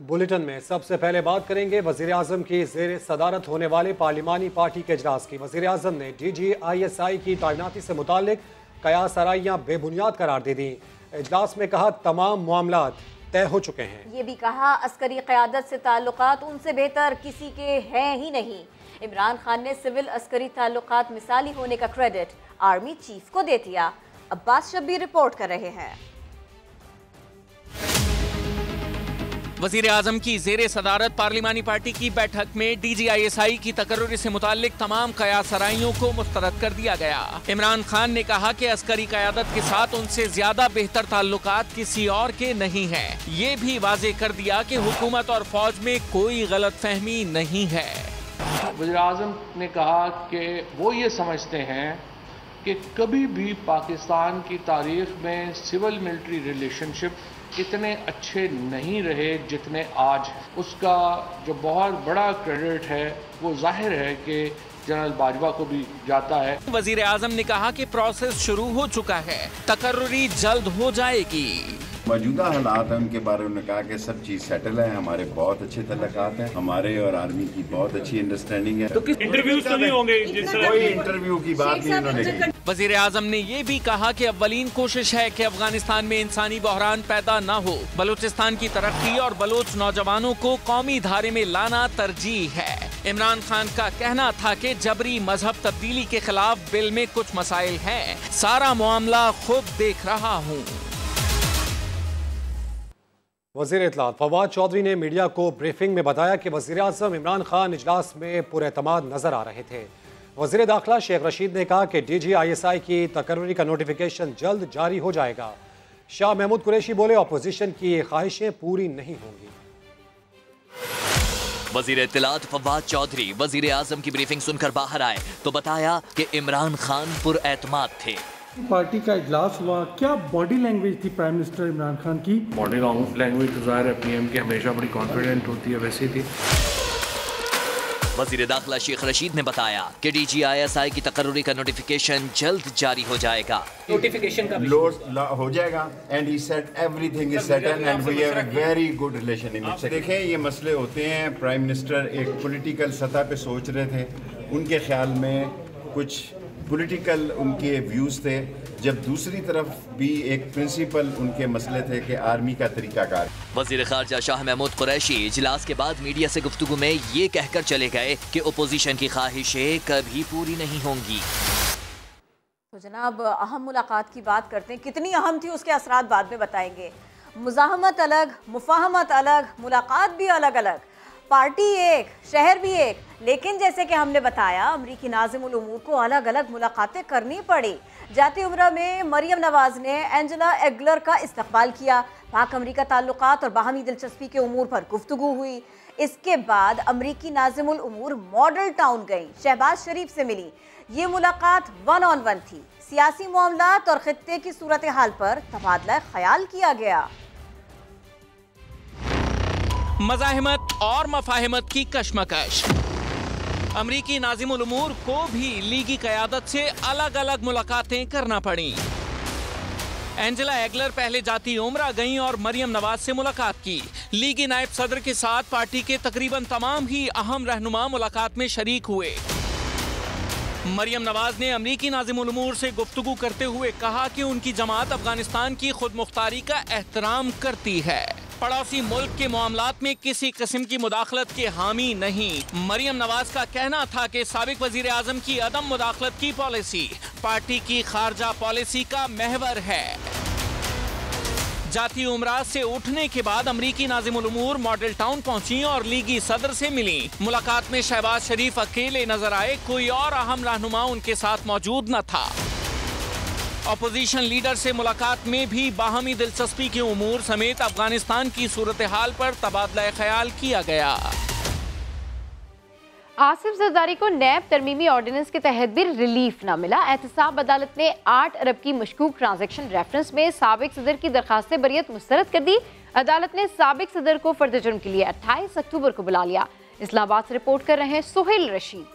Bulletin में सबसे पहले बात करेंगे वजीर आजम की जेर सदारत होने वाले पार्लिमानी पार्टी के इजलास की। वजीर आजम ने DGISI की तैनाती से मुतालिक कयास आराइयां बेबुनियाद करार दे दी। इजलास में कहा तमाम मामलात तय हो चुके हैं। ये भी कहा अस्करी क़यादत से ताल्लुकात उनसे बेहतर किसी के हैं ही नहीं। इमरान खान ने सिविल अस्करी ताल्लुकात मिसाली होने का क्रेडिट आर्मी चीफ को दे दिया। अब्बास शब्बीर रिपोर्ट कर रहे हैं। वजीर आजम की जेर सदारत पार्लिमानी पार्टी की बैठक में DGISI की तकर्रुरी से मुतालिक तमाम कयासराइयों को मुस्तरद कर दिया गया। इमरान खान ने कहा कि अस्करी क़यादत के साथ उनसे ज्यादा बेहतर ताल्लुकात किसी और के नहीं है। ये भी वाजे कर दिया कि हुकूमत और फौज में कोई गलत फहमी नहीं है। वज़ीर आज़म ने कहा कि वो ये समझते हैं कि कभी भी पाकिस्तान की तारीख में सिविल मिलिट्री रिलेशनशिप इतने अच्छे नहीं रहे जितने आज। उसका जो बहुत बड़ा क्रेडिट है वो जाहिर है कि जनरल बाजवा को भी जाता है। वजीर आजम ने कहा कि प्रोसेस शुरू हो चुका है, तकर्रुरी जल्द हो जाएगी। मौजूदा हालात है उनके बारे में कहा कि सब चीज सेटल है, हमारे बहुत अच्छे तल्लुकात हैं, हमारे और आर्मी की बहुत अच्छी अंडरस्टैंडिंग है। तो किस इंटरव्यूज तो नहीं होंगे? कोई इंटरव्यू की बात नहीं उन्होंने की। वजीर आजम ने ये भी कहा कि अव्वलीन कोशिश है कि अफगानिस्तान में इंसानी बहरान पैदा न हो। बलूचिस्तान की तरक्की और बलोच नौजवानों को कौमी धारे में लाना तरजीह है। इमरान खान का कहना था कि जबरी मजहब तब्दीली के खिलाफ बिल में कुछ मसाइल हैं, सारा मामला खुद देख रहा हूँ। वज़ीर इत्तलात फवाद चौधरी ने मीडिया को ब्रीफिंग में बताया कि वज़ीर आज़म इमरान खान इजलास में पुरएतमाद नजर आ रहे थे। वज़ीर दाखिला शेख रशीद ने कहा कि DGISI की तकर्रुरी का नोटिफिकेशन जल्द जारी हो जाएगा। शाह महमूद कुरैशी बोले अपोजिशन की ख्वाहिशें पूरी नहीं होंगी। वज़ीर इत्तलात फवाद चौधरी वज़ीर आज़म की ब्रीफिंग सुनकर बाहर आए तो बताया कि इमरान खान पुरएतमाद थे। पार्टी का इजलास हुआ, क्या बॉडी लैंग्वेज थी प्राइम मिनिस्टर इमरान खान की? बॉडी लैंग्वेज तो ज़ाहिर है PM की हमेशा बड़ी कॉन्फिडेंट होती है, वैसी थी। वज़ीर दाखिला शेख रशीद ने बताया कि DGISI की तकर्रुरी का नोटिफिकेशन जल्द जारी हो जाएगा। नोटिफिकेशन का लोड हो जाएगा and he said everything is settled and we have a very good relation in it. देखें ये मसले होते हैं, प्राइम मिनिस्टर एक पॉलिटिकल सतह पे सोच रहे थे, उनके ख्याल में कुछ पॉलिटिकल उनके व्यूज़ थे, जब दूसरी तरफ भी एक प्रिंसिपल उनके मसले थे कि आर्मी का तरीकाकार। वज़ीर ख़ारजा शाह महमूद कुरैशी इजलास के बाद मीडिया से गुफ्तगू में ये कहकर चले गए कि ओपोजिशन की ख्वाहिशें कभी पूरी नहीं होंगी। तो जनाब अहम मुलाकात की बात करते हैं, कितनी अहम थी उसके असरात बाद में बताएंगे। मुज़ाहमत अलग, मुफाहमत अलग, मुलाकात भी अलग अलग, पार्टी एक, शहर भी एक, लेकिन जैसे कि हमने बताया अमरीकी नाज़िमुल उमूर को अलग अलग मुलाकातें करनी पड़ी। जाती उम्रा में मरियम नवाज ने एंजेला एगलर का इस्तकबाल किया। पाक अमरीका ताल्लुकात और बाहमी दिलचस्पी के उमूर पर गुफ्तगू हुई। इसके बाद अमरीकी नाज़िमुल उमूर मॉडल टाउन गई, शहबाज शरीफ से मिली। ये मुलाकात 1-on-1 थी। सियासी मामलात और खित्ते की सूरत हाल पर तबादला ख्याल किया गया। मज़ाहिमत और मफाहिमत की कशमकश। अमरीकी नाज़िमुल उमूर को भी लीगी क़यादत से अलग अलग मुलाकातें करना पड़ी। एंजेला एगलर पहले जाती उम्रा गईं और मरियम नवाज से मुलाकात की। लीगी नायब सदर के साथ पार्टी के तकरीबन तमाम ही अहम रहनुमा मुलाकात में शरीक हुए। मरियम नवाज ने अमरीकी नाज़िमुल उमूर से गुफ्तगू करते हुए कहा कि उनकी जमात अफगानिस्तान की खुद मुख्तारी का एहतराम करती है, पड़ोसी मुल्क के मामलात में किसी किस्म की मुदाखलत के हामी नहीं। मरियम नवाज का कहना था कि साबिक वजीर आजम की अदम मुदाखलत की पॉलिसी पार्टी की खारजा पॉलिसी का महवर है। जाती उमरा से उठने के बाद अमरीकी नाज़िमुल उमूर मॉडल टाउन पहुंची और लीगी सदर से मिली। मुलाकात में शहबाज शरीफ अकेले नजर आए, कोई और अहम रहनुमा उनके साथ मौजूद न था। अपोजिशन लीडर से मुलाकात में भी बाहमी दिलचस्पी के उमूर समेत अफगानिस्तान की सूरत हाल पर तबादला ख्याल किया गया। आसिफ जरदारी को नैब तरमीमी ऑर्डिनेंस के तहत भी रिलीफ न मिला। एहतसाब अदालत ने 8 अरब की मशकूक ट्रांजैक्शन रेफरेंस में साबिक सदर की दरखास्त बरियत मुस्तरद कर दी। अदालत ने साबिक सदर को फर्द जुर्म के लिए 28 अक्टूबर को बुला लिया। इस्लामाबाद से रिपोर्ट कर रहे हैं सुहेल रशीद।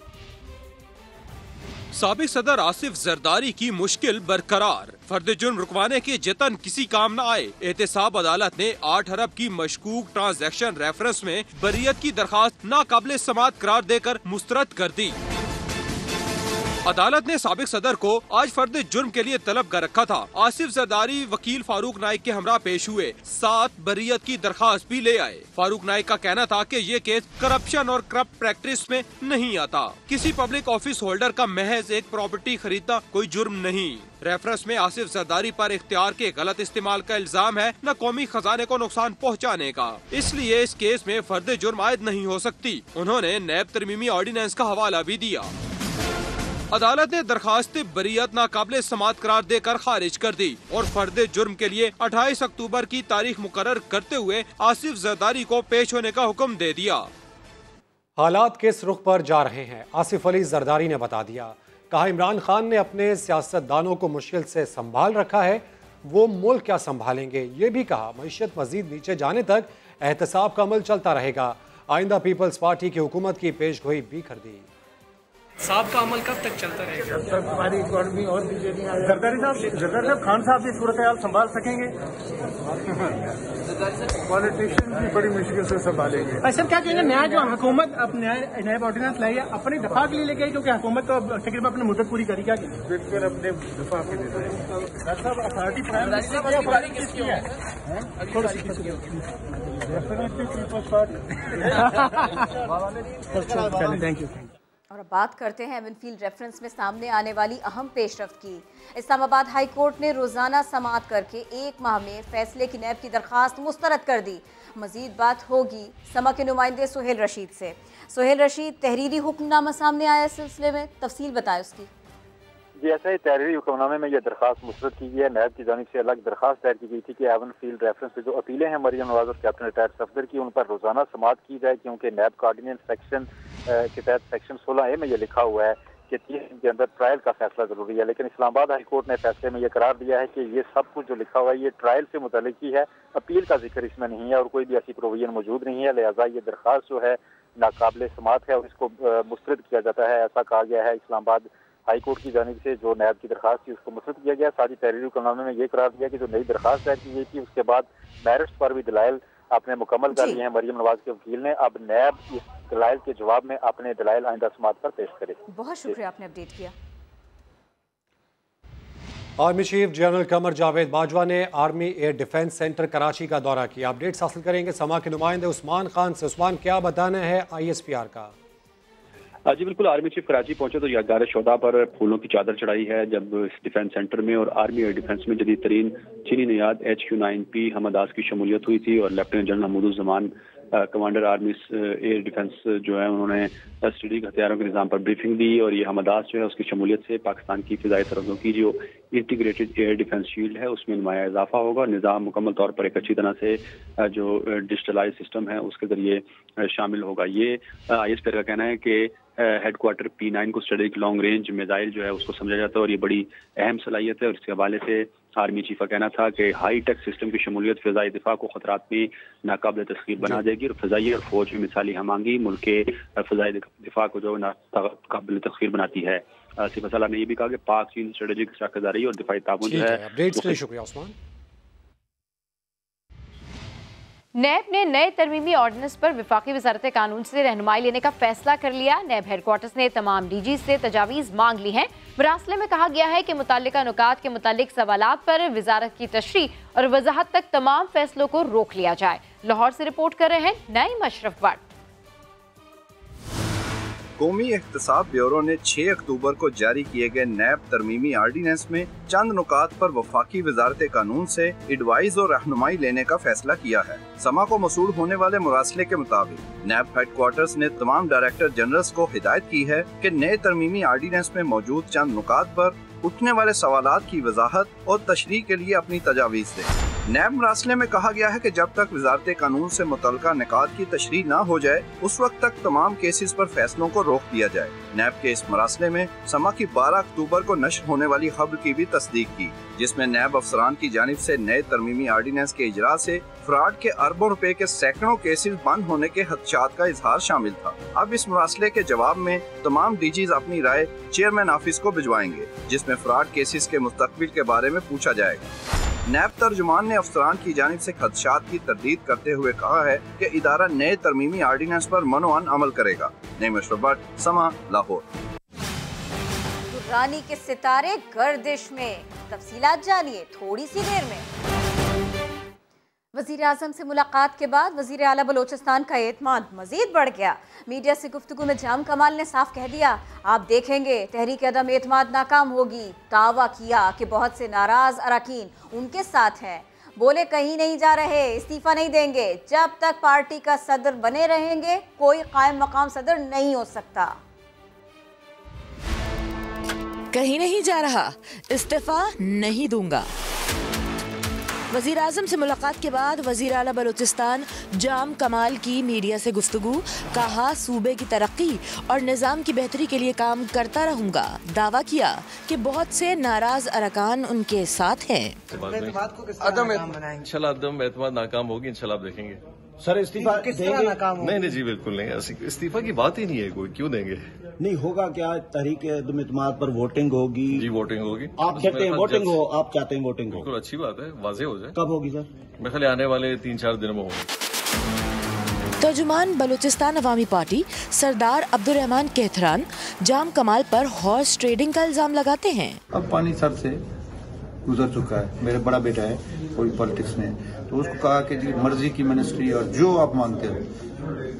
साबिक सदर आसिफ जरदारी की मुश्किल बरकरार, फर्द जुर्म रुकवाने के जतन किसी काम न आए। एहतसाब अदालत ने 8 अरब की मशकूक ट्रांजैक्शन रेफरेंस में बरियत की दरखास्त नाकाबिल समाअत करार देकर मुस्तरद कर दी। अदालत ने साबिक सदर को आज फर्द जुर्म के लिए तलब कर रखा था। आसिफ जरदारी वकील फारूक नाइक के हमरा पेश हुए, 7 बरियत की दरखास्त भी ले आए। फारूक नाइक का कहना था कि ये केस करप्शन और करप्ट प्रैक्टिस में नहीं आता। किसी पब्लिक ऑफिस होल्डर का महज एक प्रॉपर्टी खरीदना कोई जुर्म नहीं। रेफरेंस में आसिफ जरदारी पर इख्तियार के गलत इस्तेमाल का इल्जाम है, न कौमी खजाने को नुकसान पहुँचाने का। इसलिए इस केस में फर्द जुर्म आयद नहीं हो सकती। उन्होंने नैब तरमीमी ऑर्डिनेंस का हवाला भी दिया। अदालत ने दरखास्त बरियत नाकाबिल समाअत करार देकर खारिज कर दी और फर्द जुर्म के लिए 28 अक्टूबर की तारीख मुकर्रर करते हुए आसिफ जरदारी को पेश होने का हुक्म दे दिया। हालात किस रुख पर जा रहे हैं, आसिफ अली जरदारी ने बता दिया। कहा, इमरान खान ने अपने सियासतदानों को मुश्किल से संभाल रखा है, वो मुल्क क्या संभालेंगे। ये भी कहा, मईशत मजीद नीचे जाने तक एहतसाब का अमल चलता रहेगा। आइंदा पीपल्स पार्टी की हुकूमत की पेशगोई भी कर दी। साहब का अमल कब तक चलता रहेगा? जब तक हमारी इकॉनमी और जरदारी साहब खान साहब ये सूरत हाल संभाल सकेंगे? पॉलिटिशियन भी बड़ी मुश्किल से संभालेंगे। अच्छा, क्या कहेंगे, नया जो हुकूमत अब नया ऑर्डिनेंस लाई है अपने दफा के लिए लेके आई, क्योंकि हुकूमत तो तकरीबन अपनी मुद्दत पूरी करी, क्या बिल्कुल अपने दफा के लिए अथॉरिटी प्राइम थैंक यू। और अब बात करते हैं एवनफील्ड रेफरेंस में सामने आने वाली अहम पेशरफ्त की। इस्लामाबाद हाई कोर्ट ने रोज़ाना समाअत करके 1 माह में फैसले की नैब की दरखास्त मुस्तरद कर दी। मजीद बात होगी समा के नुमाइंदे सुहेल रशीद से। सुहेल रशीद, तहरीरी हुक्मनामा सामने आया इस सिलसिले में, तफसील बताए उसकी। जी, ऐसा ही तहरीरी हुक्मनामे में यह दरखास्त मुस्तरद की गई है। नैब की जानिब से अलग दरखास्त दायर की गई थी कि एवनफील्ड रेफरेंस पे जो अपीलें हैं मरियम नवाज और कैप्टन रिटायर्ड सफदर की, उन पर रोजाना समाअत की जाए, क्योंकि नैब का ऑर्डिनेंस सेक्शन के तहत सेक्शन 16A में यह लिखा हुआ है कि 30 दिन के अंदर ट्रायल का फैसला जरूरी है। लेकिन इस्लामाबाद हाई कोर्ट ने फैसले में यह करार दिया है कि ये सब कुछ जो लिखा हुआ है ये ट्रायल से मुतल्लिक ही है, अपील का जिक्र इसमें नहीं है और कोई भी ऐसी प्रोविजन मौजूद नहीं है। लिहाजा ये दरखास्त जो है नाकाबिल समाअत है और इसको मुस्तरद किया जाता है, ऐसा कहा गया है। इस्लामाबाद हाई कोर्ट की जानिब से जो नैब की दरखास्त थी उसको मुस्तरद किया गया। साथ ही तहरीरी हुक्मनामे में ये करार दिया कि जो नई दरखास्त दायर की गई थी उसके बाद मेरिट्स पर भी दलाइल आपने मुकम्मल कर लिए हैं मरियम नवाज के वकील ने। अब नैब इस दलाइल के जवाब में अपने दलाइल आइंदा समाअत पर पेश करे। बहुत शुक्रिया, आपने अपडेट किया। Army chief general Qamar Javed Bajwa ने army air defence centre Karachi का दौरा किया। अपडेट्स हासिल करेंगे समा के नुमाइंदे उस्मान खान से। उस्मान, क्या बताना है ISPR का? जी बिल्कुल, आर्मी चीफ कराची पहुंचे तो यादगार शोदा पर फूलों की चादर चढ़ाई है जब इस डिफेंस सेंटर में और आर्मी एयर डिफेंस में जदीद तरीन चीनी नियाद HQ-9P हमदास की शमूलियत हुई थी और lieutenant general Mahmuduzzaman commander army air defence जो है उन्होंने स्ट्रेटेजिक हथियारों के निज़ाम पर ब्रीफिंग दी और ये हमदास जो है उसकी शमूलियत से पाकिस्तान की फिजाई सरहदों की जो इंटीग्रेटेड एयर डिफेंस शील्ड है उसमें नुमाया इजाफा होगा। निज़ाम मुकम्मल तौर पर एक अच्छी तरह से जो डिजिटलाइज सिस्टम है उसके जरिए शामिल होगा। ये ISPR का कहना है कि हेडक्वार्टर P9 को स्ट्रेटेजिक लॉन्ग रेंज मिसाइल जो है उसको समझा जाता है और ये बड़ी अहम सलाहियत है और इसके हवाले से आर्मी चीफ का कहना था कि हाई टेक सिस्टम की शमूलियत फ़िज़ाई दिफा को खतरात में नाकाबिल तस्खीर बना देगी और फ़िज़ाई और फौज में मिसाली हमांगी मुल्क के फ़िज़ाई दिफा को जो नाकाबिल तस्खीर बनाती है। सिफा सलाह ने यह भी कहा कि पाक चीन स्ट्रेटेजिक साझेदारी और दिफाई ताउन जो है। शुक्रिया उस्मान। नैब ने नए तरमीमी ऑर्डिनेंस पर विफाकी वजारत कानून से रहनुमाई लेने का फैसला कर लिया। नैब हेडक्वार्टर्स ने तमाम DG से तजावीज़ मांग ली हैं। मरासले में कहा गया है कि मुताल्लिका नुकात के मुताल्लिक सवालात पर वजारत की तशरीह और वजाहत तक तमाम फैसलों को रोक लिया जाए। लाहौर से रिपोर्ट कर रहे हैं नईम अशरफ भट्ट। कौमी एहतसाब ब्यूरो ने 6 अक्टूबर को जारी किए गए नैब तरमीमी आर्डिनेंस में चंद नुकात पर वफाकी वजारत कानून से एडवाइस और रहनुमाई लेने का फैसला किया है। समा को मसूल होने वाले मुरासले के मुताबिक नैब हेडक्वार्टर्स ने तमाम डायरेक्टर जनरल्स को हिदायत की है कि नए तरमीमी आर्डिनेंस में मौजूद चंद नुकात पर उठने वाले सवालात की वजाहत और तशरीह के लिए अपनी तजावीज़ दें। नैब मरासले में कहा गया है कि जब तक वजारत कानून से मुतल्लिका निकात की तशरीह न हो जाए उस वक्त तक तमाम केसेस पर फैसलों को रोक दिया जाए। नैब के इस मरासले में समा की 12 अक्टूबर को नश्र होने वाली खबर की भी तस्दीक की, जिसमें नैब अफसरान की जानिब से नए तरमीमी आर्डीनेंस के इजरा से फ्रॉड के अरबों रुपए के सैकड़ों केसेस बंद होने के खदशात का इजहार शामिल था। अब इस मरासले के जवाब में तमाम डीजीज अपनी राय चेयरमैन ऑफिस को भिजवाएंगे, जिसमें फ्रॉड केसेस के मुस्तकबिल के बारे में पूछा जाएगा। नैब तर्जुमान ने अफसरान की जानिब से खदशात की तरदीद करते हुए कहा है कि इदारा नए तरमीमी आर्डीनेंस पर मनोअन अमल करेगा। नईम अशरफ भट्ट, समा, लाहौर। दुर्रानी के सितारे गर्दिश में, तफसीलात जानिए थोड़ी सी देर में। वज़ीर आज़म से मुलाकात के बाद वज़ीर आला बलोचिस्तान का एतमाद मजीद बढ़ गया। मीडिया से गुफ्तगू में जाम कमाल ने साफ कह दिया, आप देखेंगे तहरीक अदम एतमाद नाकाम होगी। दावा किया कि बहुत से नाराज अरकान उनके साथ हैं। बोले कहीं नहीं जा रहे, इस्तीफा नहीं देंगे। जब तक पार्टी का सदर बने रहेंगे कोई कायम मकाम सदर नहीं हो सकता। कहीं नहीं जा रहा, इस्तीफा नहीं दूंगा। वज़ीर आज़म से मुलाकात के बाद वज़ीर आला बलूचिस्तान जाम कमाल की मीडिया से गुफ्तगू, कहा सूबे की तरक्की और निज़ाम की बेहतरी के लिए काम करता रहूंगा। दावा किया कि बहुत से नाराज अरकान उनके साथ हैं। इंशाल्लाह एतमाद नाकाम होगी, इंशाल्लाह आप देखेंगे। सर इस्तीफा देंगे? नहीं जी बिल्कुल नहीं, इस्तीफा की बात ही नहीं है, कोई क्यों देंगे। नहीं होगा क्या? तहरीक अदम एतमाद पर वोटिंग होगी? जी वोटिंग होगी। आप कहते हैं वोटिंग हो, आप चाहते हैं वोटिंग हो? बिल्कुल अच्छी बात है, वाजे हो जाए। कब होगी सर? मेरे ख्याल आने वाले 3-4 दिनों में होगी। तर्जुमान बलूचिस्तान अवामी पार्टी सरदार अब्दुर्रहमान केथरान जाम कमाल पर हॉर्स ट्रेडिंग का इल्जाम लगाते हैं। अब पानी सर से गुजर चुका है। मेरा बड़ा बेटा है कोई पॉलिटिक्स में, तो उसको कहा कि जी मर्जी की मिनिस्ट्री और जो आप मांगते हो।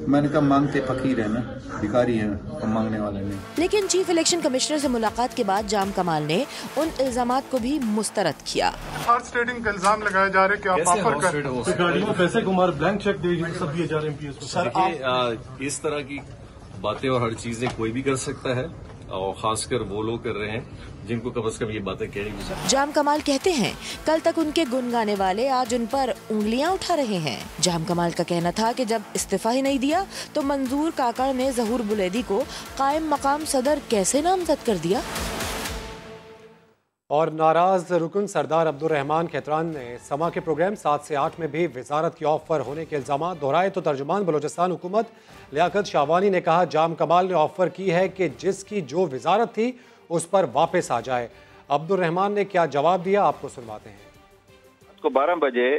मैंने कहा मांगते फकीर है ना, भिखारी है, तो मांगने वाले नहीं। लेकिन चीफ इलेक्शन कमिश्नर से मुलाकात के बाद जाम कमाल ने उन इल्जामात को भी मुस्तरद किया। हॉर्स ट्रेडिंग का इल्जाम लगाया जा रहा है कि आप ऑफर कर गाड़ियों में पैसे घुमा, ब्लैंक चेक दिए जा रहे हैं। सर इस तरह की बातें और हर चीजें कोई भी कर सकता है, और खासकर वो लोग कर रहे हैं जिनको कम से कम ये बातें कहनी चाहिए। जाम कमाल कहते हैं कल तक उनके गुन गाने वाले आज उन पर उंगलियां उठा रहे हैं। जाम कमाल का कहना था कि जब इस्तीफा ही नहीं दिया तो मंजूर काकड़ ने ज़हूर बुलैदी को कायम मकाम सदर कैसे नामजद कर दिया। और नाराज रुकन सरदार अब्दुर्रहमान केथरान ने समा के प्रोग्राम 7 से 8 में भी वजारत की ऑफर होने के इल्जाम दोहराए, तो तर्जुमान बलोचिस्तान हुकूमत लियाकत शाहवानी ने कहा जाम कमाल ने ऑफर की है कि जिसकी जो वजारत थी उस पर वापस आ जाए। अब्दुर्रहमान ने क्या जवाब दिया, आपको सुनवाते हैं। को 12 बजे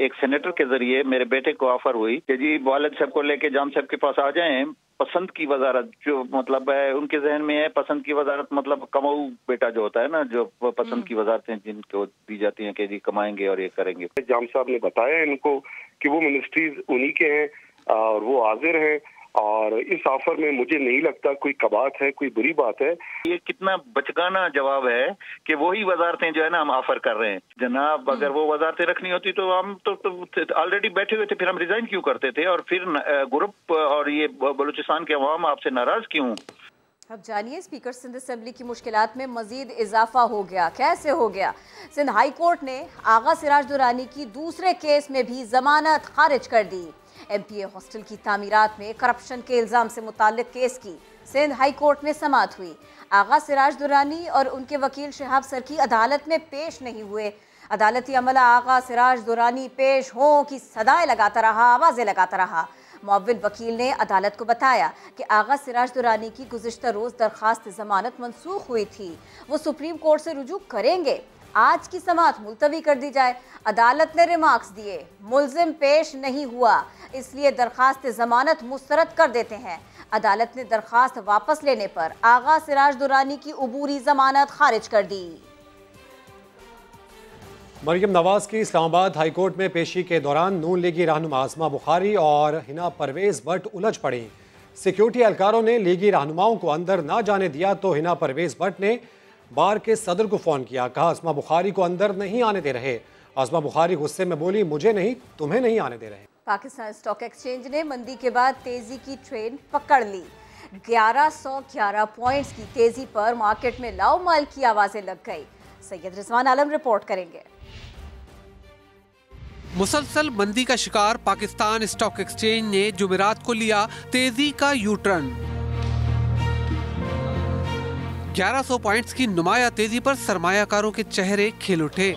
एक सेनेटर के जरिए मेरे बेटे को ऑफर हुई कि जी वालिद साहब को लेके जाम साहब के पास आ जाएं, पसंद की वजारत जो मतलब है उनके जहन में है। पसंद की वजारत मतलब कमाऊ बेटा जो होता है ना, जो पसंद की वजारतें जिनको दी जाती हैं कि जी कमाएंगे और ये करेंगे। जाम साहब ने बताया इनको कि वो मिनिस्ट्रीज उन्हीं के हैं और वो हाजिर हैं, और इस ऑफर में मुझे नहीं लगता कोई कबात है, कोई बुरी बात है। ये कितना बचकाना जवाब है कि वही वजारतें जो है ना हम ऑफर कर रहे हैं। जनाब अगर वो वजारतें रखनी होती तो हम तो ऑलरेडी बैठे हुए थे, फिर हम रिजाइन क्यों करते थे, और फिर ग्रुप और ये बलूचिस्तान के अवाम आपसे नाराज क्यों। अब जानिए स्पीकर सिंध असेंबली की मुश्किलात में मजीद इजाफा हो गया। कैसे हो गया? सिंध हाई कोर्ट ने आगा सिराज दुरानी की दूसरे केस में भी जमानत खारिज कर दी। MPA हॉस्टल की तामीरात में करप्शन के इल्जाम से मुताल्लिक केस की सिंध हाई कोर्ट में समाअत हुई। आगा सिराज दुरानी और उनके वकील शहाब सरकी अदालत में पेश नहीं हुए। अदालती अमला आगा सिराज दुरानी पेश हो की सदाएं लगाता रहा, आवाज़ें लगाता रहा। मुअव्विल वकील ने अदालत को बताया कि आगा सिराज दुरानी की गुज़िश्ता रोज़ दरख्वास्त ज़मानत मनसूख हुई थी, वो सुप्रीम कोर्ट से रुजू करेंगे। आज की समाअत मुलतवी कर दी जाए। अदालत ने रिमार्क्स दिए, मुल्जिम पेश नहीं हुआ इसलिए दरख्वास्त ज़मानत मुस्तरद कर देते हैं। अदालत ने दरख्वास्त वापस लेने पर आगा सिराज दुरानी की अबूरी ज़मानत खारिज कर दी। मरियम नवाज की इस्लामाबाद हाईकोर्ट में पेशी के दौरान नून लीगी रहनुमा आसमा बुखारी और हिना परवेज भट्ट उलझ पड़ी। सिक्योरिटी एहलकारों ने लीगी रहनुमाओं को अंदर ना जाने दिया तो हिना परवेज भट्ट ने बार के सदर को फ़ोन किया, कहा आसमा बुखारी को अंदर नहीं आने दे रहे। आसमा बुखारी गुस्से में बोली, मुझे नहीं तुम्हें नहीं आने दे रहे। पाकिस्तान स्टॉक एक्सचेंज ने मंदी के बाद तेजी की ट्रेन पकड़ ली। 1111 पॉइंट्स की तेजी पर मार्केट में लाओ माल की आवाजें लग गई। सैयद रिजवान आलम रिपोर्ट करेंगे। मुसलसल मंदी का शिकार पाकिस्तान स्टॉक एक्सचेंज ने जुमेरात को लिया तेजी का यू टर्न। 1100 पॉइंट्स की नुमाया तेजी पर सरमायाकारों के चेहरे खिल उठे।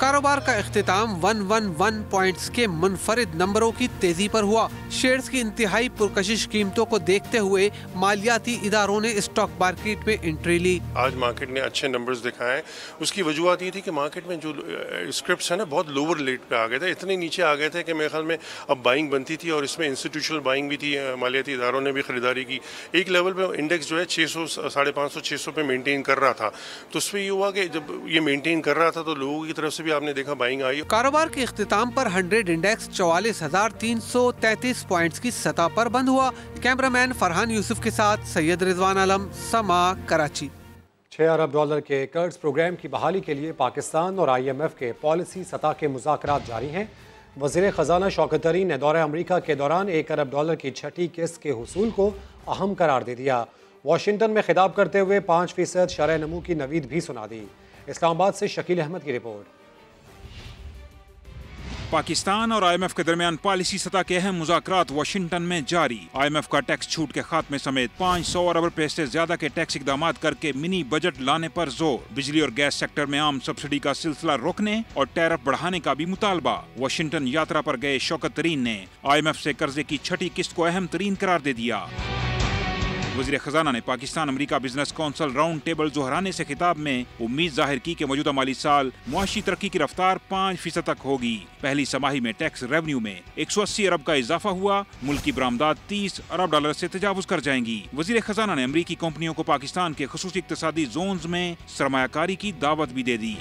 कारोबार का इख्तिताम 111 पॉइंट्स के मुनफरिद नंबरों की तेजी पर हुआ। शेयर्स की इंतहाई पुरकशिश कीमतों को देखते हुए मालियाती इदारों ने स्टॉक मार्केट में एंट्री ली। आज मार्केट ने अच्छे नंबर्स दिखाए। उसकी वजूहत ये थी कि मार्केट में जो स्क्रिप्ट्स है ना बहुत लोअर रेट पे आ गए थे, इतने नीचे आ गए थे कि मेरे ख्याल में अब बाइंग बनती थी और इसमें इंस्टीट्यूशनल बाइंग भी थी। मालियाती इदारों ने भी खरीदारी की। एक लेवल पे इंडेक्स जो है 600 550 600 पे मेंटेन कर रहा था। तो उसमें ये हुआ कि जब ये मेंटेन कर रहा था तो लोगों की तरफ से भी आपने देखा बाइंग आई। कारोबार के इख्तिताम पर 100 इंडेक्स 44,333 पॉइंट्स की सतह पर बंद हुआ। कैमरामैन फरहान यूसुफ के साथ सैयद रिजवान आलम, समा, कराची। 6 अरब डॉलर के कर्ज प्रोग्राम की बहाली के लिए पाकिस्तान और IMF के पॉलिसी सतह के मुज़ाकरात जारी हैं। वज़ीर ख़जाना शौकत तरीन ने दौरे अमरीका के दौरान 1 अरब डॉलर की छठी किस्त के हुसूल को अहम करार दे दिया। वाशिंगटन में खिताब करते हुए 5% शरह नमू की नवीद भी सुना दी। इस्लामाबाद से शकील अहमद की रिपोर्ट। पाकिस्तान और IMF के दरमियान पॉलिसी सतह के अहम मुज़ाकरात वाशिंगटन में जारी। IMF का टैक्स छूट के खात्मे समेत 500 अरब रुपए से ज्यादा के टैक्स इकदाम करके मिनी बजट लाने पर जोर। बिजली और गैस सेक्टर में आम सब्सिडी का सिलसिला रोकने और टैरिफ बढ़ाने का भी मुतालबा। वाशिंगटन यात्रा पर गए शौकत तरीन ने IMF से कर्जे की छठी किस्त को अहम तरीन करार दे दिया। वज़ीर ख़जाना ने Pakistan America business council round table जोहराने से खिताब में उम्मीद जाहिर की कि मौजूदा माली साल मुआशी तरक्की की रफ्तार 5% तक होगी। पहली समाही में टैक्स रेवेन्यू में 180 अरब का इजाफा हुआ। मुल्की बरामदात 30 अरब डॉलर से तजावुज कर जाएंगी। वज़ीर ख़जाना ने अमरीकी कंपनियों को पाकिस्तान के खुसूसी इक्तिसादी जोन्स में सरमायाकारी की दावत भी दे दी।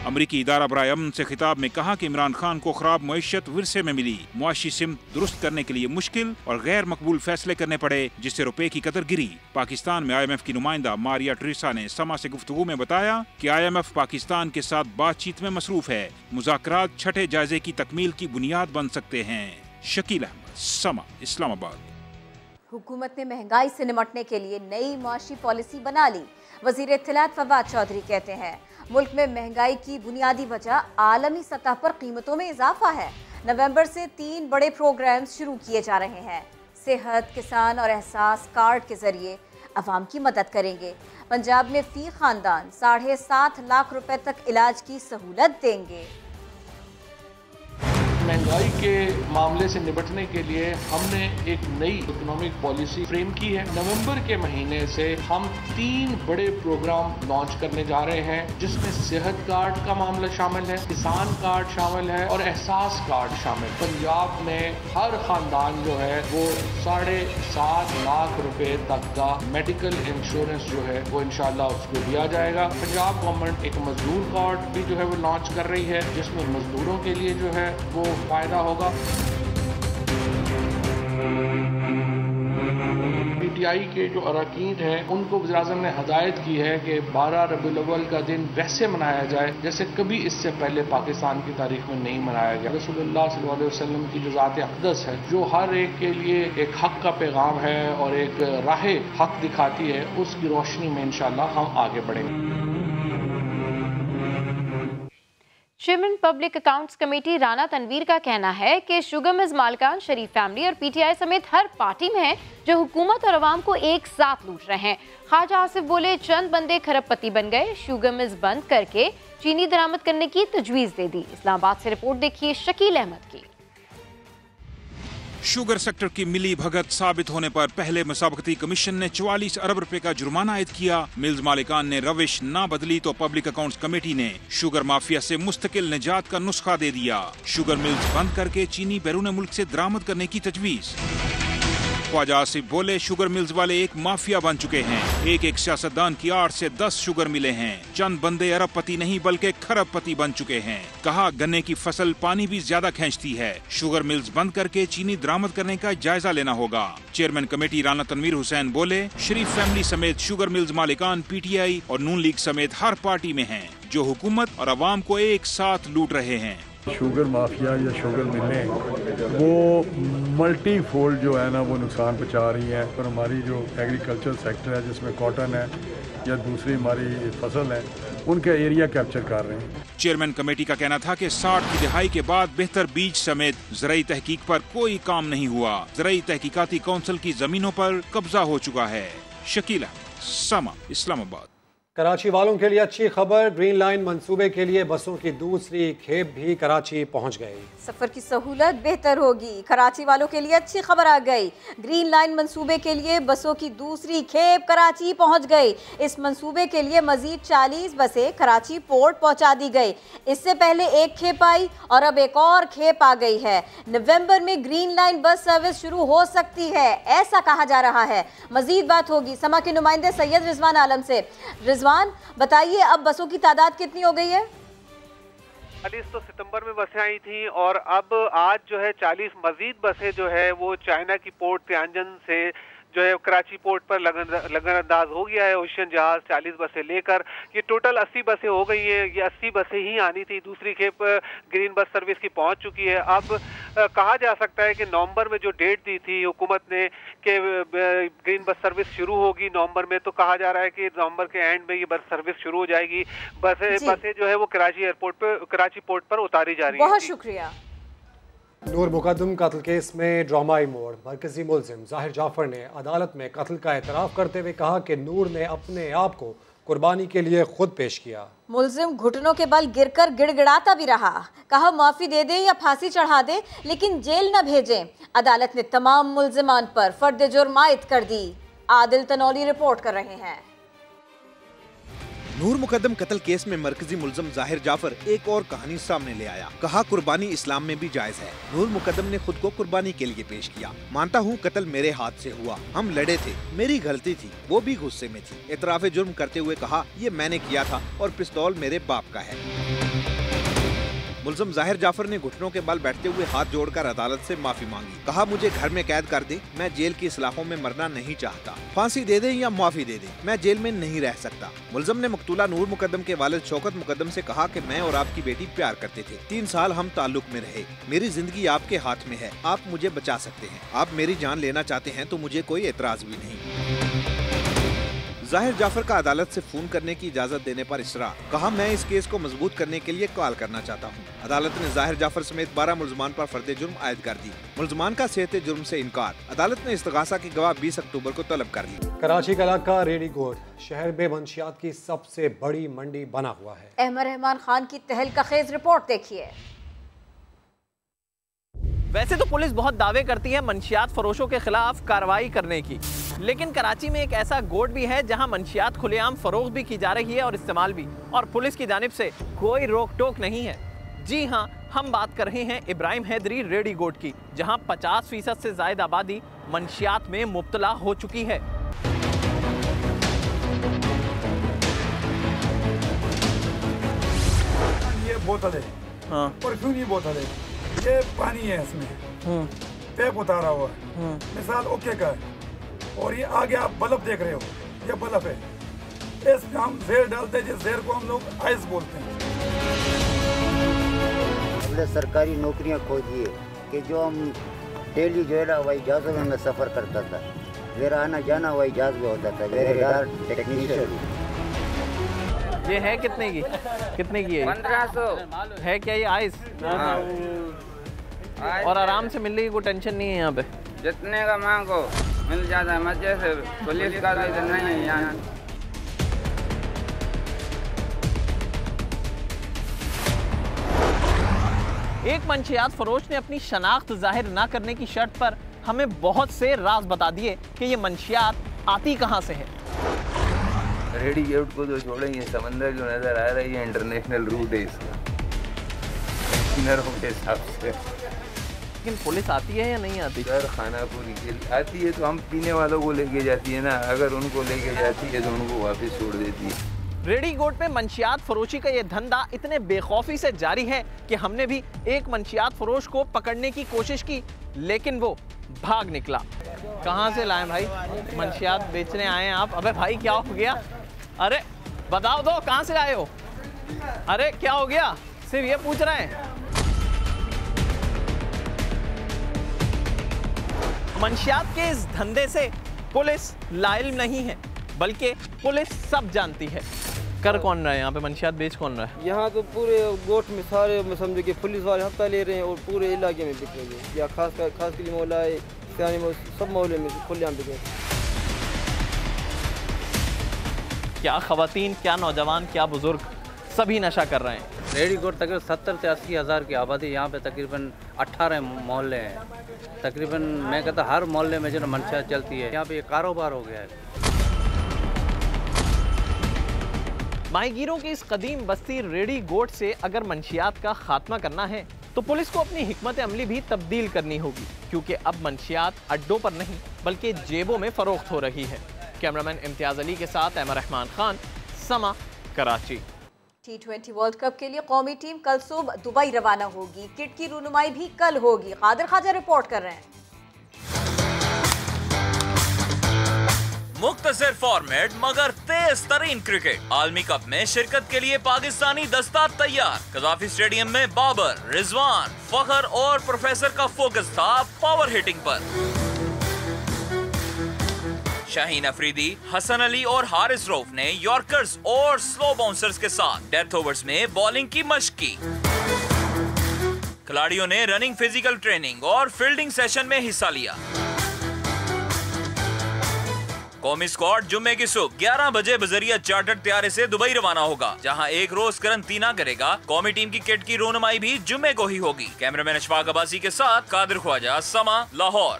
अमरीकी इदारा बराए अमन से खिताब में कहा कि इमरान खान को खराब मईशत विरसे में मिली। मुआशी सिमत दुरुस्त करने के लिए मुश्किल और गैर मकबूल फैसले करने पड़े, जिससे रुपए की कदर गिरी। पाकिस्तान में IMF की नुमाइंदा मारिया ट्रीसा ने समा से गुफ्तगू में बताया कि IMF पाकिस्तान के साथ बातचीत में मसरूफ है। मुज़ाकरात छठे जायजे की तकमील की बुनियाद बन सकते हैं। शकील अहमद, समा, इस्लामाबाद। हुकूमत ने महंगाई से निपटने के लिए नई मुआशी पॉलिसी बना ली। वज़ीर इत्तलात फवाद चौधरी कहते हैं मुल्क में महंगाई की बुनियादी वजह आलमी सतह पर कीमतों में इजाफा है। नवंबर से 3 बड़े प्रोग्राम्स शुरू किए जा रहे हैं। सेहत, किसान और एहसास कार्ड के जरिए अवाम की मदद करेंगे। पंजाब में फी खानदान 7.5 लाख रुपए तक इलाज की सहूलत देंगे। महंगाई के मामले से निपटने के लिए हमने एक नई इकोनॉमिक पॉलिसी फ्रेम की है। नवंबर के महीने से हम 3 बड़े प्रोग्राम लॉन्च करने जा रहे हैं, जिसमें सेहत कार्ड का मामला शामिल है, किसान कार्ड शामिल है और एहसास कार्ड शामिल। पंजाब में हर खानदान जो है वो 7.5 लाख रुपए तक का मेडिकल इंश्योरेंस जो है वो इंशाल्लाह उसको दिया जाएगा। पंजाब गवर्नमेंट एक मजदूर कार्ड भी जो है वो लॉन्च कर रही है, जिसमें मजदूरों के लिए जो है वो फायदा होगा। PTI के जो अरकान हैं उनको वज़ीर-ए-आज़म ने हदायत की है कि 12 रबीउल अव्वल का दिन वैसे मनाया जाए जैसे कभी इससे पहले पाकिस्तान की तारीख में नहीं मनाया गया। रसूलुल्लाह सल्लल्लाहु अलैहि वसल्लम की जो ज़ात अक़दस है, जो हर एक के लिए एक हक का पैगाम है और एक राह हक दिखाती है, उसकी रोशनी में इंशाअल्लाह हम आगे बढ़ेंगे। Chairman public accounts committee Rana Tanveer का कहना है कि शुगर मिल्स मालिकान शरीफ फैमिली और PTI समेत हर पार्टी में हैं जो हुकूमत और अवाम को एक साथ लूट रहे हैं। ख्वाजा आसिफ बोले चंद बंदे खरबपति बन गए, शुगर मिल्स बंद करके चीनी दरामद करने की तजवीज़ दे दी। इस्लामाबाद से रिपोर्ट देखिए शकील अहमद की। शुगर सेक्टर की मिली भगत साबित होने पर पहले मुसाबकती कमीशन ने 44 अरब रुपए का जुर्माना आयद किया। मिल्स मालिकान ने रविश ना बदली तो पब्लिक अकाउंट्स कमेटी ने शुगर माफिया से मुस्तकिल निजात का नुस्खा दे दिया। शुगर मिल्स बंद करके चीनी बैरून मुल्क से दरामद करने की तजवीज़। ख्वाजा आसिफ बोले शुगर मिल्स वाले एक माफिया बन चुके हैं। एक सियासतदान की आड़ से 10 शुगर मिले हैं। चंद बंदे अरबपति नहीं बल्कि खरबपति बन चुके हैं। कहा गन्ने की फसल पानी भी ज्यादा खींचती है। शुगर मिल्स बंद करके चीनी दरामद करने का जायजा लेना होगा। चेयरमैन कमेटी राना तनवीर हुसैन बोले शरीफ फैमिली समेत शुगर मिल्स मालिकान PTI और नून लीग समेत हर पार्टी में हैं जो हुकूमत और अवाम को एक साथ लूट रहे हैं। शुगर माफिया या शुगर मिलें वो मल्टी फोल्ड जो है ना वो नुकसान पहुंचा रही हैं। पर हमारी जो एग्रीकल्चर सेक्टर है जिसमें कॉटन है या दूसरी हमारी फसल है उनका एरिया कैप्चर कर रहे हैं। चेयरमैन कमेटी का कहना था कि 60 की दिहाई के बाद बेहतर बीज समेत ज़राई तहकीक पर कोई काम नहीं हुआ। ज़राई तहकीकाती काउंसिल की जमीनों पर कब्जा हो चुका है। शकील अहमद, समा, इस्लामाबाद। कराची वालों के लिए अच्छी खबर, ग्रीन लाइन मंसूबे के लिए बसों की दूसरी खेप भी कराची पहुंच गई। सफर की सहूलत बेहतर होगी। कराची वालों के लिए अच्छी खबर आ गई। ग्रीन लाइन मंसूबे के लिए बसों की दूसरी खेप कराची पहुंच गई। इस मंसूबे के लिए मजीद 40 बसें कराची पोर्ट पहुंचा दी गई। इससे पहले एक खेप आई और अब एक और खेप आ गई है। नवंबर में ग्रीन लाइन बस सर्विस शुरू हो सकती है, ऐसा कहा जा रहा है। मजीद बात होगी समा के नुमाइंदे सैयद रिजवान आलम से। रिजवान, बताइए अब बसों की तादाद कितनी हो गई है? 40 तो सितंबर में बसें आई थी और अब आज जो है 40 मजीद बसें जो है वो चाइना की पोर्ट तियानजन से जो है कराची पोर्ट पर लगन अंदाज हो गया है ओशियन जहाज 40 बसें लेकर। ये टोटल 80 बसें हो गई है। ये 80 बसें ही आनी थी। दूसरी खेप ग्रीन बस सर्विस की पहुंच चुकी है। अब कहा जा सकता है कि नवंबर में जो डेट दी थी हुकूमत ने कि ग्रीन बस सर्विस शुरू होगी नवंबर में, तो कहा जा रहा है कि नवंबर के एंड में ये बस सर्विस शुरू हो जाएगी। बसें जो है वो कराची पोर्ट पर उतारी जा रही है। बहुत शुक्रिया। नूर मुकद्दम कत्ल केस में ड्रामाई मोड़, मरकजी मुलजिम जाहिर जाफर ने अदालत में कत्ल का एतराफ़ करते हुए कहा कि नूर ने अपने आप को कुर्बानी के लिए खुद पेश किया। मुलजिम घुटनों के बल गिरकर गिड़गिड़ाता भी रहा। कहा माफी दे दे या फांसी चढ़ा दे लेकिन जेल न भेजें। अदालत ने तमाम मुलजिमान पर फर्द जुर्म आयद कर दी। आदिल तनौली रिपोर्ट कर रहे हैं। नूर मुकद्दम कत्ल केस में मरकजी मुलजिम जाहिर जाफर एक और कहानी सामने ले आया। कहा कुर्बानी इस्लाम में भी जायज है। नूर मुकद्दम ने खुद को कुर्बानी के लिए पेश किया। मानता हूँ कत्ल मेरे हाथ से हुआ, हम लड़े थे, मेरी गलती थी, वो भी गुस्से में थी। एतराफ़े जुर्म करते हुए कहा ये मैंने किया था और पिस्तौल मेरे बाप का है। मुलजिम जाहिर जाफर ने घुटनों के बल बैठते हुए हाथ जोड़कर अदालत से माफी मांगी। कहा मुझे घर में कैद कर दे, मैं जेल की सलाखों में मरना नहीं चाहता। फांसी दे दे या माफी दे दे, मैं जेल में नहीं रह सकता। मुलजिम ने मकतूला नूर मुकद्दम के वालिद शौकत मुकद्दम से कहा कि मैं और आपकी बेटी प्यार करते थे। 3 साल हम ताल्लुक में रहे। मेरी जिंदगी आपके हाथ में है, आप मुझे बचा सकते हैं। आप मेरी जान लेना चाहते हैं तो मुझे कोई एतराज भी नहीं। जाहिर जाफर का अदालत से फोन करने की इजाजत देने पर इसरार। कहा मैं इस केस को मजबूत करने के लिए कॉल करना चाहता हूँ। अदालत ने जाहिर जाफर समेत 12 मुलजमान पर फर्द जुर्म आयद कर दी। मुलजमान का सेहत जुर्म से इनकार। अदालत ने इस्तगासा की गवाह 20 अक्टूबर को तलब कर ली। कराची का इलाका रेडीगोड शहर में मंशियात की सबसे बड़ी मंडी बना हुआ है। अहमद रहमान खान की तहलका-खेज रिपोर्ट देखिए। वैसे तो पुलिस बहुत दावे करती है मंशियात फरोशों के खिलाफ कार्रवाई करने की, लेकिन कराची में एक ऐसा गोड भी है जहां मंशियात खुलेआम फरोख्त भी की जा रही है और इस्तेमाल भी, और पुलिस की जानिब से कोई रोक टोक नहीं है। जी हाँ, हम बात कर रहे हैं इब्राहिम हैदरी रेडी गोड की, जहां 50% से ज्यादा आबादी मंशियात में मुब्तला हो चुकी है। ये बोतल है, हाँ, परफ्यूम की बोतल है, ये पानी है, इसमें पैप उतारा हुआ है, मिसाल ओके का है, और ये आगे आप बल्ब देख रहे हो, ये बल्ब है, इसमें हम जहर डालते हैं, जिस जहर को हम लोग आइस बोलते हैं। हमने सरकारी नौकरियां खोजी है कि जो हम डेली जो है ना हवाई जहाज़ों में मैं सफ़र करता था, मेरा आना जाना हवाई जहाज़ में होता था, मेरे टेक्नीशियन। ये है कितने की? कितने की है? 1500 है क्या ये आइस? और आराम से मिलने की कोई टेंशन नहीं है यहाँ पे? जितने का मांगो मिल जाता है, मजे से। पुलिस का तो इतना नहीं है यहाँ। एक मंशियात फरोश ने अपनी शनाख्त जाहिर ना करने की शर्त पर हमें बहुत से राज बता दिए कि ये मंशियात आती कहाँ से है। रेडी गेट को तो छोड़ेंगे, समंदर जो नजर आ रही है इंटरनेशनल रूट है इसका, के हिसाब से। लेकिन पुलिस आती है या नहीं आती? सर खानापुरी के लिए आती है तो हम पीने वालों को लेके जाती है ना, अगर उनको लेके जाती है तो उनको वापस छोड़ देती है। रेडी गोट में मंशियात फरोशी का ये धंधा इतने बेखौफी से जारी है कि हमने भी एक मंशियात फरोश को पकड़ने की कोशिश की, लेकिन वो भाग निकला। कहाँ से लाए भाई? मंशियात बेचने आए हैं आप? अबे भाई क्या हो गया? अरे बताओ दो, कहाँ से आए हो? अरे क्या हो गया? सिर्फ ये पूछ रहे हैं। मंशियात के इस धंधे से पुलिस लाइल नहीं है, बल्कि पुलिस सब जानती है। कर कौन रहा है यहाँ पे, मंशियात बेच कौन रहा है? यहाँ तो पूरे गोट में सारे समझो कि पुलिस वाले हफ्ता ले रहे हैं और पूरे इलाके में बिक रहे हैं, या खास के लिए मौला है, सब मोहल्ले में खुलेआम बिक रहे हैं। क्या खवातीन, क्या नौजवान, क्या बुजुर्ग, सभी नशा कर रहे हैं। रेडी गोट तकरीबन 70 से 80 हज़ार की आबादी, यहाँ पे तकरीबन 18 मोहल्ले हैं। तकरीबन मैं कहता हर मोहल्ले में जो ना मंशियात चलती है, यहाँ पे ये कारोबार हो गया है। माहीगीरों की इस कदीम बस्ती रेडी गोट से अगर मंशियात का खात्मा करना है तो पुलिस को अपनी हिकमत अमली भी तब्दील करनी होगी, क्योंकि अब मंशियात अड्डों पर नहीं बल्कि जेबों में फरोख्त हो रही है। कैमरामैन इम्तियाज अली के साथ अहमद रहमान खान, समा, कराची। T20 वर्ल्ड कप के लिए कौमी टीम कल सुबह दुबई रवाना होगी। किट की रुनुमाई भी कल होगी। कादिर खाजा रिपोर्ट कर रहे हैं। मुख्तसर फॉर्मेट मगर तेज तरीन क्रिकेट। आलमी कप में शिरकत के लिए पाकिस्तानी दस्ता तैयार। कज़ाफी स्टेडियम में बाबर, रिजवान, फखर और प्रोफेसर का फोकस था पावर हिटिंग पर। शाहीन अफरीदी, हसन अली और हारिस रऊफ ने यॉर्कर्स और स्लो बाउंसर्स के साथ डेथ ओवर्स में बॉलिंग की मशक की। खिलाड़ियों ने रनिंग, फिजिकल ट्रेनिंग और फील्डिंग सेशन में हिस्सा लिया। कौमी स्क्वाड जुम्मे की सुबह 11 बजे बजरिया चार्टर्ड तैयारे से दुबई रवाना होगा, जहां एक रोज करंतना करेगा। कौमी टीम की किट की रोनुमाई भी जुम्मे को ही होगी। कैमरामैन अशफाक अब्बासी के साथ कादिर ख्वाजा, समा, लाहौर।